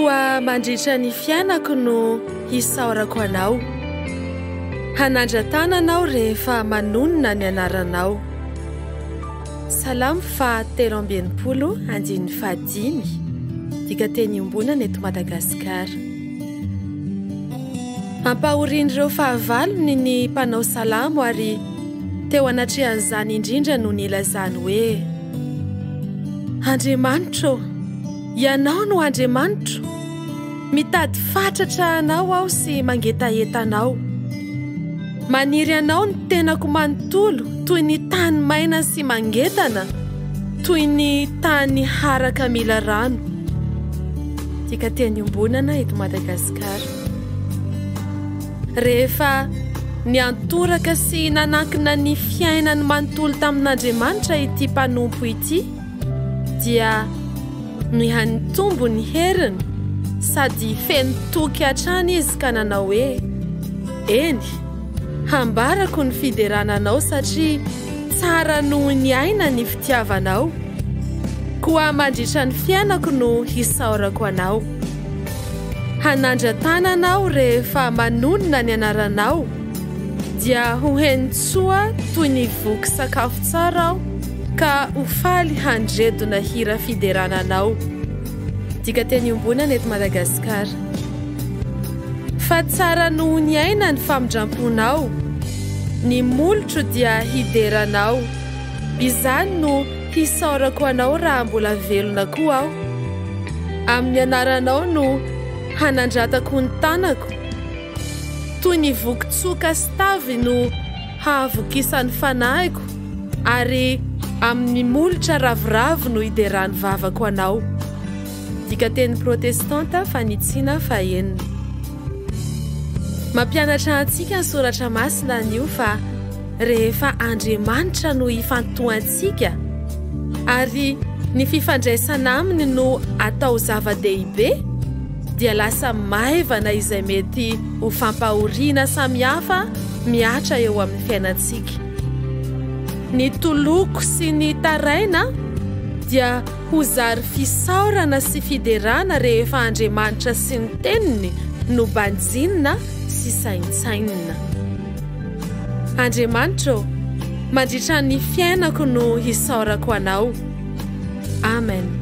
koa mandritra ny fiainako no hisaorako anao. Hanandratana anao rehefa manonona ny anaranao. Salamo 3:15 dika teny ombonana eto Madagasikara. Ampahorian'ireo fahavalony ny mpanao salamo ary teo anatrehan'izany indrindra no nilazany hoe: Andriamanitro, ianao no Andriamanitro, mitady fatratra anao aho sy mangetaeta anao. Maniry anao ny tenako manontolo toy ny tany maina sy mangetana, toy ny tany haraka mila rano. Tika teny ombonana eto Madagasikara. Rehefa niantoraka sy nanankina ny fiainany manontolo tamin'Andriamanitra ity mpanompo ity, dia nihantombo ny heriny sady feno toky hatrany izy ka nanao hoe: eny, hambarako ny fiderananao satria tsara noho ny aina ny fitiavanao. Koa mandritra ny fiainako no hisaorako anao. Hanandratana anao rehefa manonona ny anaranao, dia ho henotsoa toy ny voky sakafo tsara aho, ka ho faly handredona hira fiderananao. Dika teny ombonana eto Madagasikara. Fa tsara noho ny aina ny famindramponao, ny molotro dia hideranao. Izany no hisaorako anao raha mbola velona koa aho. Amin'ny anaranao no hanandratako ny tanako, toy ny voki-tsoka sy tavy no hahavokisan'ny fanahiko, ary amin'ny molotra ravoravo no hiderany vavako anao. Dika teny protestanta fanitsiana 9. Mampianatra antsika ny soratra masina an'io fa rehefa Andriamanitra no ifantohantsika ary ny fifandraisana aminy no atao zava-dehibe, dia lasa maivana izay mety ho fampahoriana samihafa miatra eo amin'ny fiainantsika. Ny toloko sy ny taraina dia ho zary fisaorana sy fiderana rehefa Andriamanitra sy ny teniny no banjinina sy saintsainina. Andriamanitra, mandritra ny fiainako no hisaorako anao. Amen.